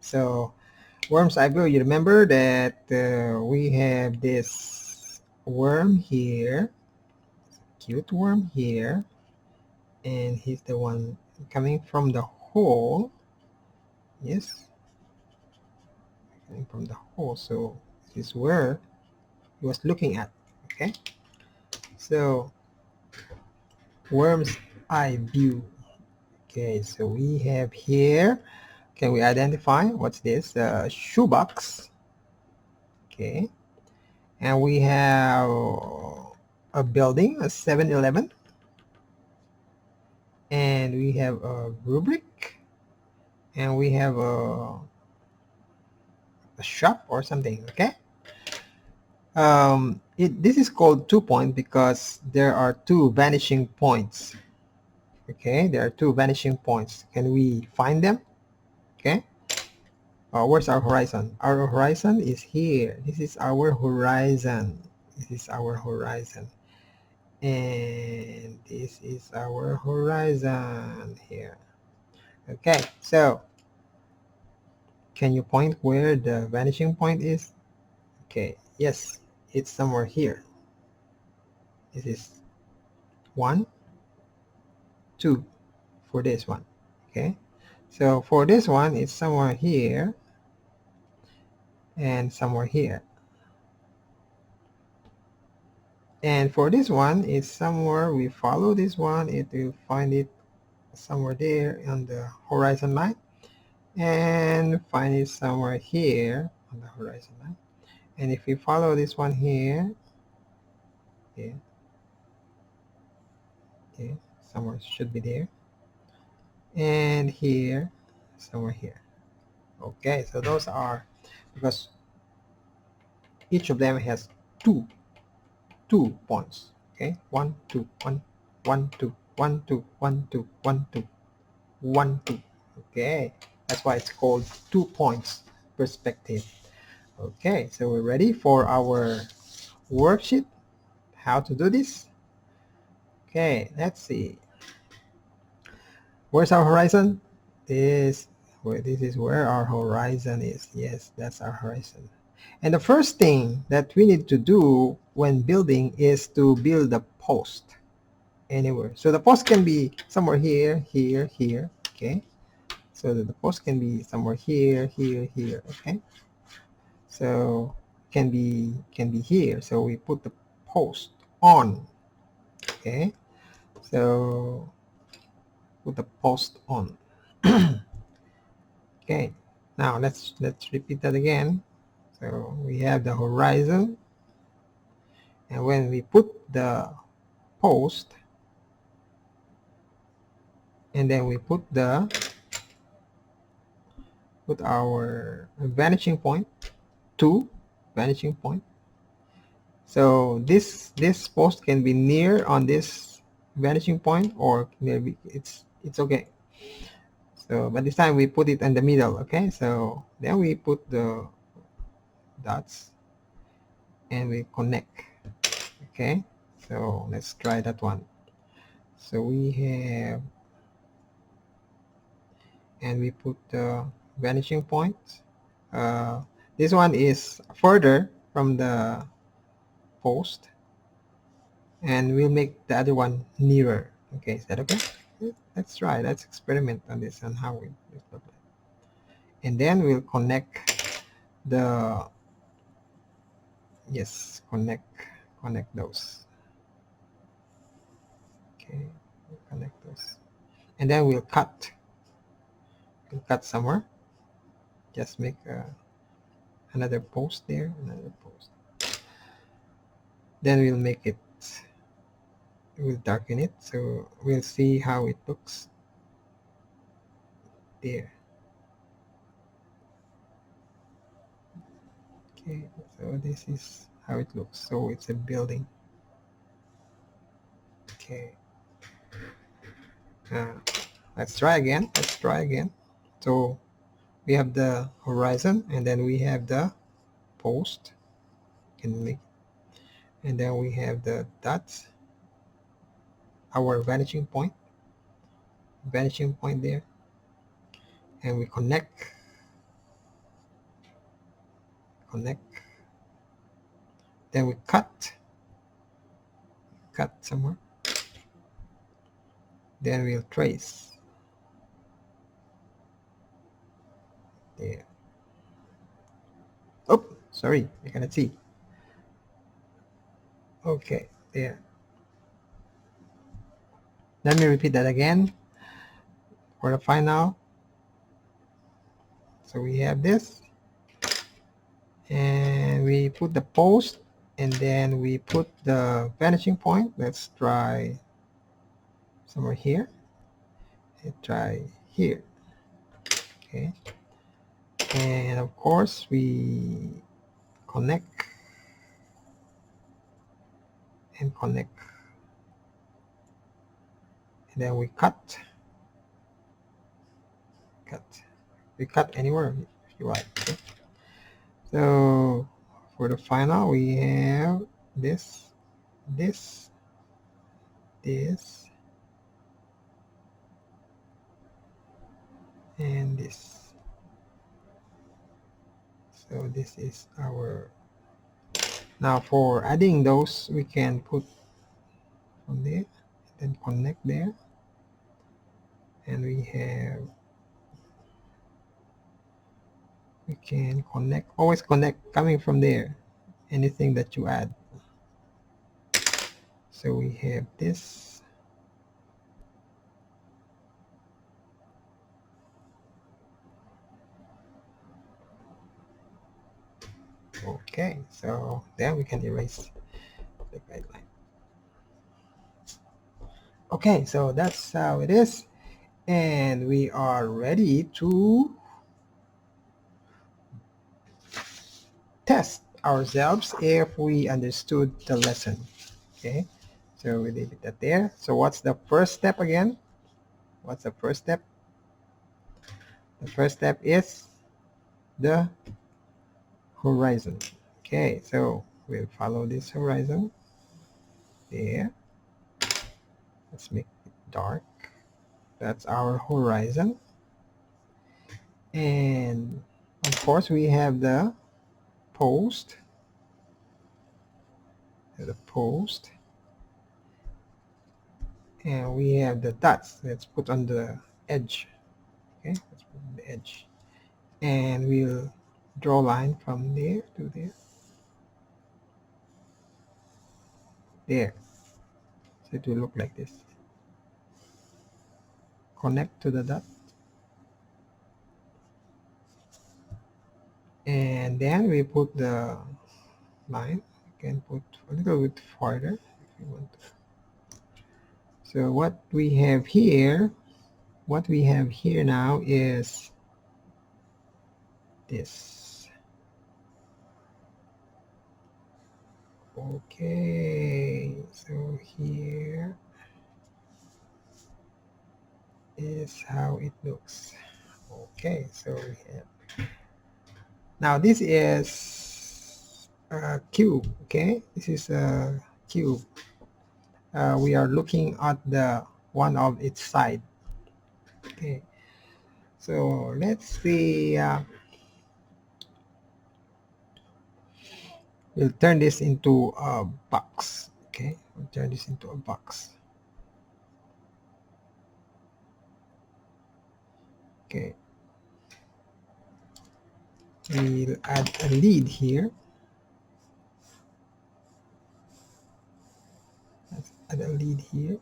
So worm's eye view, you remember that we have this worm here, cute worm here, and he's the one coming from the hole. Yes, coming from the hole. So this is where he was looking at. Okay, so worm's eye view. Okay, so we have here, can we identify what's this? Shoebox. Okay, and we have a building, a 7-Eleven, and we have a rubric, and we have a shop or something. Okay, this is called 2 point because there are two vanishing points. Okay, there are two vanishing points. Can we find them? Okay, where's our horizon? Our horizon is here. This is our horizon. This is our horizon, and this is our horizon here. Okay, so can you point where the vanishing point is? Okay, yes, it's somewhere here. This is 1, 2 for this one. Okay, so for this one, it's somewhere here and somewhere here. And for this one, it's somewhere, we follow this one, it will find it somewhere there on the horizon line, and find it somewhere here on the horizon line. And if we follow this one here, okay, okay, somewhere should be there, and here, somewhere here. Okay, so those are, because each of them has two points. Okay, 1 2 1 1 2 1 2 1 2 1 2 1 2. Okay, that's why it's called 2 points perspective. Okay, so we're ready for our worksheet, how to do this. Okay, let's see, where's our horizon? This is where our horizon is. Yes, that's our horizon. And the first thing that we need to do when building is to build a post anywhere. So the post can be somewhere here, here, here. Okay, so the post can be somewhere here, here, here. Okay, so can be here. So we put the post on. Okay, so put the post on. Okay, now let's repeat that again. So we have the horizon, and when we put the post, and then we put our vanishing point, to vanishing point. So this post can be near on this vanishing point, or maybe it's okay. So but this time we put it in the middle. Okay, so then we put the dots and we connect. Okay, so let's try that one. So we have, and we put the vanishing point. This one is further from the post, and we'll make the other one nearer. Okay, is that okay? Let's try. Let's experiment on this and how it look like. And then we'll connect the, yes, connect those. Okay, we'll connect those, and then we'll cut somewhere. Just make another post there, another post. Then we'll make it, we'll darken it, so we'll see how it looks there. Okay, so this is how it looks. So it's a building. Okay, let's try again. So we have the horizon, and then we have the post, can make, and then we have the dots, our vanishing point there, and we connect connect. Then we cut somewhere. Then we'll trace there. Oh, sorry, you cannot see. Okay, there. Let me repeat that again for the final. So we have this, and we put the post, and then we put the vanishing point. Let's try somewhere here, and try here. Okay, and of course we connect and connect, and then we cut. We cut anywhere if you like. Okay? So for the final, we have this, and this. So this is our. Now for adding those, we can put from there, then connect there, and we can connect. Always connect coming from there. Anything that you add. So we have this. Okay, so then we can erase the guideline. Okay, so that's how it is, and we are ready to test ourselves if we understood the lesson. Okay, so we leave it at there. So what's the first step again? What's the first step? The first step is the horizon. Okay, so we'll follow this horizon there. Let's make it dark. That's our horizon. And of course we have the post. And we have the dots. Let's put on the edge. Okay, let's put on the edge. And we'll draw a line from there to there. There. So it will look like this. Connect to the dot. And then we put the line. You can put a little bit farther if you want to. So what we have here now is this. Okay, so here is how it looks. Okay, so we have, now this is a cube. Okay, this is a cube. We are looking at the one of its side. Okay, so let's see. We'll turn this into a box. Okay, we'll turn this into a box. Okay, we'll add a lid here. Let's add a lid here.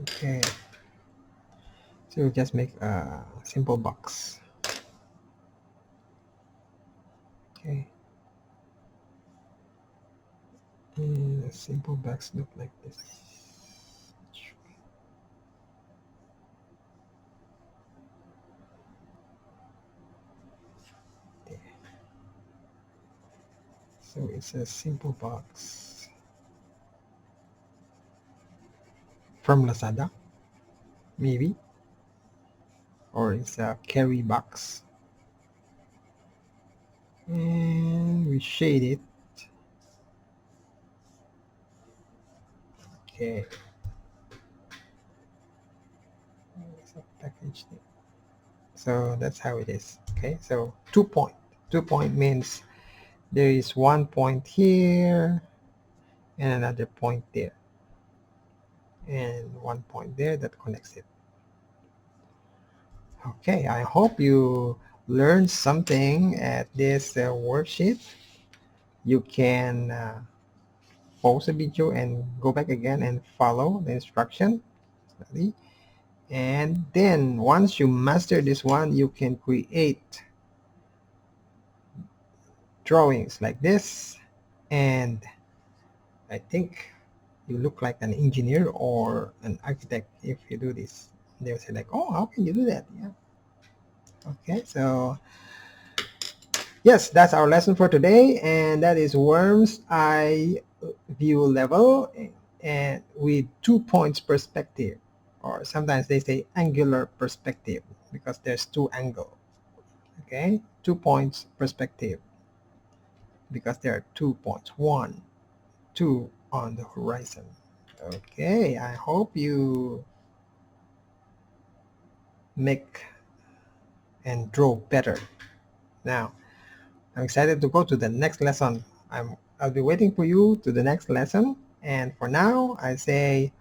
Okay, so we'll just make a simple box. Okay, and a simple box look like this. There. So it's a simple box from Lazada, maybe. or it's a carry box. And we shade it. Okay. So package it. So that's how it is. Okay, so 2 point. 2 point means there is 1 point here and another point there, and 1 point there that connects it. Okay, I hope you learned something at this worksheet. You can pause the video and go back again and follow the instruction. Study. And then once you master this one, you can create drawings like this. And I think you look like an engineer or an architect if you do this. They'll say like, oh, how can you do that? Yeah. Okay, so yes, that's our lesson for today, and that is worm's eye view level and with 2 points perspective, or sometimes they say angular perspective because there's two angle. Okay, 2 points perspective because there are 2 points, 1, 2 on the horizon. Okay, I hope you make and draw better. Now, I'm excited to go to the next lesson. I'll be waiting for you to the next lesson. And for now, I say